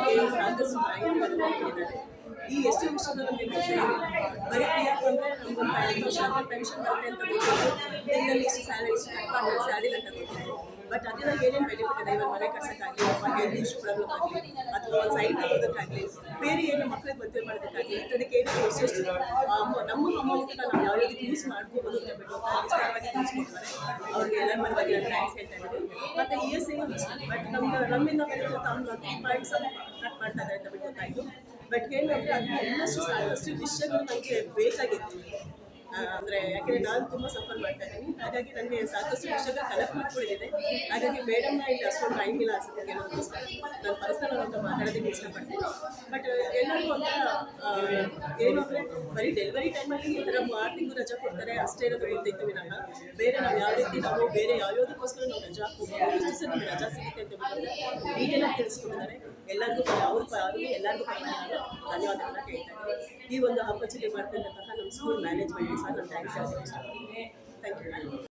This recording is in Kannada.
ಬಗ್ಗೆ ಸಾಕಷ್ಟು ಮಾಹಿತಿಗಳನ್ನು ನೀಡಿದ್ದಾರೆ. ಈ ಎಷ್ಟು ವಿಷಯಗಳು ನಮಗೆ ಗೊತ್ತಿಲ್ಲ. ಬರೀ ಪಿ ಎಫ್ ಅಂದರೆ ನಮ್ಗೊಂದು 5 ವರ್ಷ ಆದ್ಮೇಲೆ ಪೆನ್ಷನ್ ಬರುತ್ತೆ ಅಂತ ಗೊತ್ತಿತ್ತು. ತಿಂಗಳಲ್ಲಿ ಇಷ್ಟು ಸ್ಯಾಲರಿ ಇಷ್ಟು ಕಟ್ ಮಾಡ್ತಾರೆ ಸ್ಯಾಲರಿ ಅಂತ ಗೊತ್ತಿತ್ತು. ಬಟ್ ಅದರಿಂದ ಏನೇನು ಬೆನಿಫಿಟ್ ಇದೆ, ಇವಾಗ ಮನೆ ಕಟ್ಸೋಕ್ಕಾಗಲಿ, ಹೆಲ್ತ್ ಇಶ್ಯೂ ಪ್ರಾಬ್ಲಮ್ ಆಗಲಿ, ಅಥವಾ ಒಂದು ಸೈಟ್ ತಗೋದಕ್ಕಾಗಲಿ, ಬೇರೆ ಏನು ಮಕ್ಕಳಿಗೆ ಮದುವೆ ಮಾಡೋದಕ್ಕಾಗಲಿ, ಇಂಥದಕ್ಕೆ ಏನೇನು ಎಷ್ಟೆಷ್ಟು ನಮ್ಮ ಅಮೌಂಟನ್ನ ನಾವು ಯಾವ ರೀತಿ ಯೂಸ್ ಮಾಡ್ಕೋಬೋದು ಅಂತ ಬಿಟ್ಟು ವಿಸ್ತಾರವಾಗಿ ತಿಳಿಸ್ಕೊಡ್ತಾರೆ. ಅವ್ರಿಗೆ ಎಲ್ಲರ ಪರವಾಗಿ ನಾನು ಥ್ಯಾಂಕ್ಸ್ ಹೇಳ್ತಾ ಇದ್ದೀನಿ. ಮತ್ತು ಇ ಎಸ್ ಐ ಬಟ್ ನಮ್ಮಿಂದ ಬರೀ ತಾನು 3 ಕಟ್ ಮಾಡ್ತಾ ಇದ್ದಾರೆ ಅಂತ ಬಿಟ್ಟು ಗೊತ್ತಾಯಿತು. ಬಟ್ ಏನಂದರೆ ಅದನ್ನ ಇನ್ನಷ್ಟು ಸಾಕಷ್ಟು ವಿಷಯಗಳು ನನಗೆ ಬೇಕಾಗಿತ್ತು. ಅಂದರೆ ಯಾಕೆಂದರೆ ನಾನು ತುಂಬ ಸಫರ್ ಮಾಡ್ತಾ ಇದ್ದೀನಿ. ಹಾಗಾಗಿ ನನಗೆ ಸಾಕಷ್ಟು ವಿಷಯಗಳು ಕಲೆಕ್ಟ್ ಮಾಡ್ಕೊಂಡಿದ್ದೆ. ಹಾಗಾಗಿ ಮೇಡಮ್ನ ಇಲ್ಲಿ ಅಷ್ಟೊಂದು ಟೈಮ್ ಇಲ್ಲ ಅನ್ಸುತ್ತೆ ಕೆಲವೊಂದಿಸ್ತಾ ನಾನು ಪರ್ಸನಲ್ ಅಂತ ಮಾತಾಡೋದಕ್ಕೆ ಇಷ್ಟಪಡ್ತೀನಿ. ಬಟ್ ಎಲ್ಲರಿಗೂ ಒಂಥರ ಏನು ಅಂದರೆ ಬರೀ ಡೆಲಿವರಿ ಟೈಮಲ್ಲಿ ಈ ಥರ 6 ತಿಂಗಳು ರಜಾ ಕೊಡ್ತಾರೆ ಅಷ್ಟೇ ಇರೋದು ಗೊತ್ತಿತ್ತು ವಿನಃ ಬೇರೆ ನಾವು ಯಾವ ರೀತಿ ನಾವು ಬೇರೆ ಯಾವ್ಯಾವುದಕ್ಕೋಸ್ಕರ ನಾವು ರಜಾ ಹಾಕ್ಬೋದು, ಎಷ್ಟು ಸಲ ನಮಗೆ ರಜಾ ಸಿಗುತ್ತೆ ಅಂತ ಬಿಟ್ಟು ಡೀಟೇಲಾಗಿ ತಿಳಿಸ್ಕೊಟ್ಟಿದ್ದಾರೆ. ಎಲ್ಲರಿಗೂ ಅವ್ರಿಗೆ ಎಲ್ಲರಿಗೂ ಧನ್ಯವಾದಗಳನ್ನ ಹೇಳ್ತಾ ಇದ್ದೀನಿ. ಈ ಒಂದು ಆಪರ್ಚುನಿಟಿ ಮಾಡ್ಕೊಂಡಂತಹ ನಮ್ಮ ಸ್ಕೂಲ್ ಮ್ಯಾನೇಜ್ಮೆಂಟ್ ಸಹ ನಾನು ಥ್ಯಾಂಕ್ಸ್ ಹೇಳ್ತೀನಿ. Thank you.